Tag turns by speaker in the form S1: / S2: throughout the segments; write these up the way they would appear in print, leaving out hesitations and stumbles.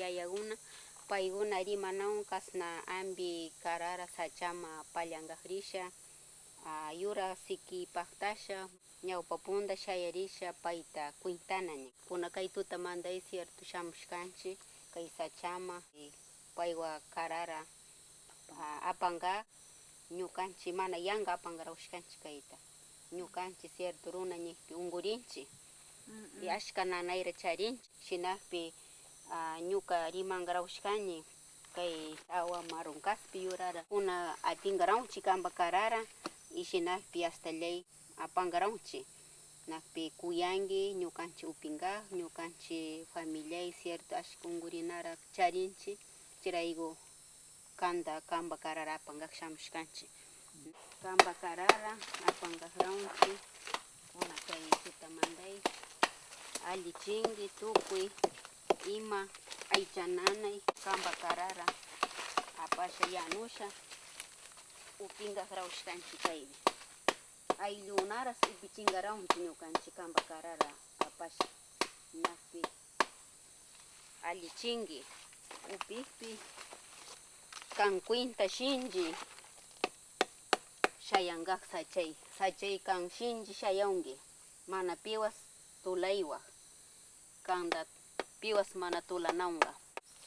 S1: yayaguna payguna rimanawan kasna ambi karara sachama pallanqaqrisha yura siki paktasha ñawpa punta shayarisha payta cuintana kuna kay tutamanta cierto shamushkanchik kay sachama paywa karara apanqa ñukanchik mana yanqa apangarawashkanchik kayta ñukanchik cierto runa ñikpi ungurinchik y ashka nanayra charinchik shinakpi ñuka rimangarawashkani kay awa marron kaspi yurara kuna atingarawchik kanpa karara y shinakpi hasta ley apangarawchik nakpi kuyanki ñukanchik upinqa ñukanchik familia cierto ashka ungurinara charinchik chirayku kanta kanpa karara apankak shamushkanchik kanpa karara apankakrawchik kuna kay tutamanday allichinki tukuy ima aychananay kanpa karara apasha yanusha upinqaqrawashkanchik kaypi ayllunaras upichinqarawchik ñukanchik kanpa karara apasha ñakpi allichinki upikpi kan cuinta shinchi shayanqaq sachay kan shinchi shayawnki mana piwas tulaywan kanda piwas mana tulanawnqa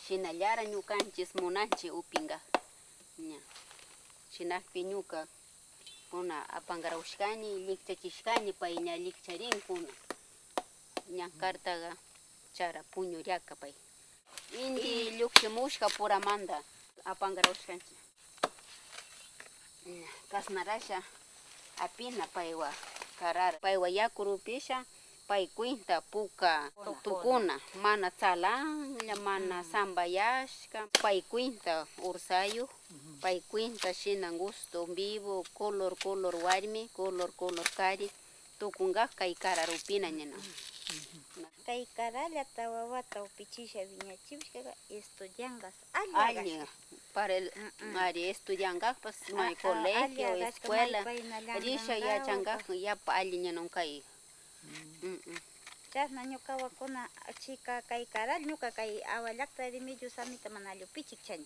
S1: shinallara ñukanchik munanchik upinqa ña shinakpi ñuka kuna apangarawashkani lichachishkani pay ña licharin kuna ña kartaqa chara puñuraka pay inti llukshimushka puramanta apangarawashkanchik kasnarasha apina paywa karara paywa yaku rupisha pay cuinta puka tukuna mana tsalanlla mana sambayashka pay cuinta ursayuq pay cuinta shina gusto vivo color warmi color kari tukunqa kay karara upina ñana
S2: kay karallata wawata upichisha wiñachishkaqa estudianqas
S1: alli para el ari estudianqaqpas may colegio escuela risha yachanqaq yapa alli ñanon kay
S2: chasna ñuka wakuna chika kay karal ñuka kay awallaqta rimillu samita mana alli upichik chani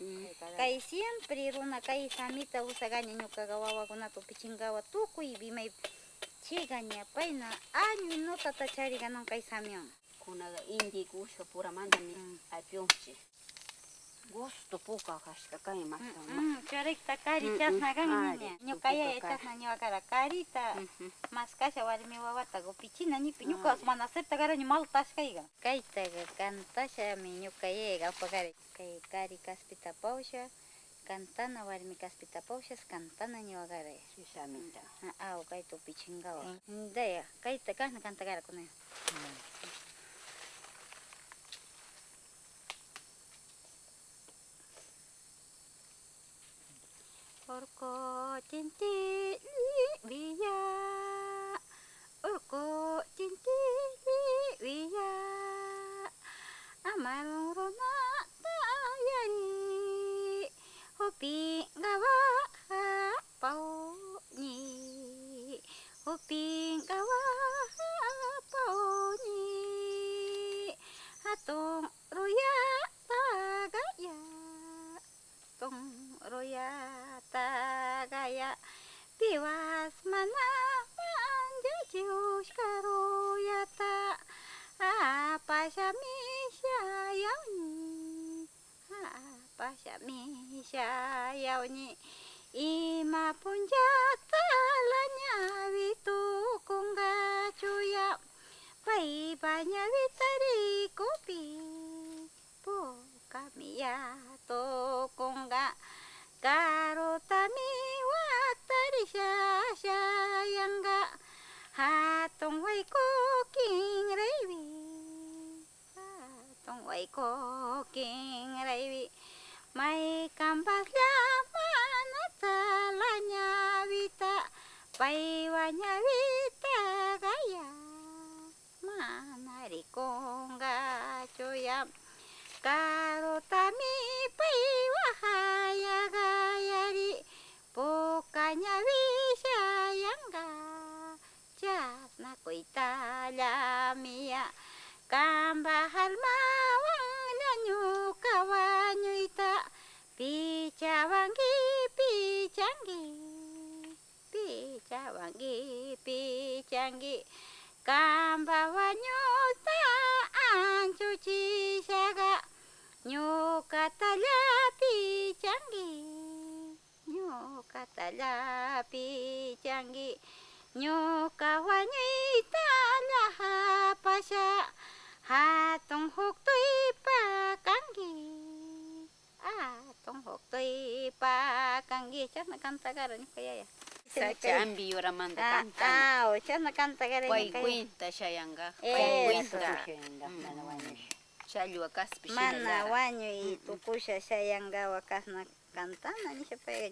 S2: kay siempre runa kay samita usaqaña ñukaqa wawakunata upichinqawa tukuy bimay chigaña payna año notata chariganon kay samiwan
S1: kunaqa inti kushka puramantami apionchik gusto puka kashka kay masta
S2: churikta kari chasna kanña ñuka yaya chasna ñuqakara karita maskasha warmi wawata upichina ñipi ñukapas mana acepta karaña maltashkayqa kaytaqa kantashami ñuka yayaqa apakari kay kari kaspita pawsha kantana warmi kaspita pawshas kantana ñuqakara
S1: shamita
S2: aw kayta upichinqawa daya kayta kasna kantakara kunay Urko tintili wiya urko tintili wiya amarong rona tayari hopi gawa pauni hopi gawa pauni atong roya tagaya tong roya tagaya piwas mana manjajush karoyata apa syamisya yauni ima punjata lanya witu kungga cuya pai banyak witari kopi po kami ya to kungga karotami waktari syayangga hatong waiko king rewi hatong waiko king rewi mai kampas mana talanya wita paiwanya wita gaya mana rikongga coyam karotami paiwahaya gayari pokanya wisayangga jasna koita lamia kambahal mawang nyanyu wangi pichangi kamba wañuta anchuchishaga ñukatalla pichangi ñukatalla pichangi ñuka wañuyta hapasha hatun huktuipa kangi hatun huktuipa kangi chasna kantagara ñuka yaya
S1: Sacha ambi yoramanta cantana.
S2: chasna kantagara
S1: Paykuinta shayanga.
S2: Paykuinta.
S1: Challwa kaspi
S2: mana
S1: shinallara.
S2: wañuy tukusha shayangawa kasna kantana nisha pay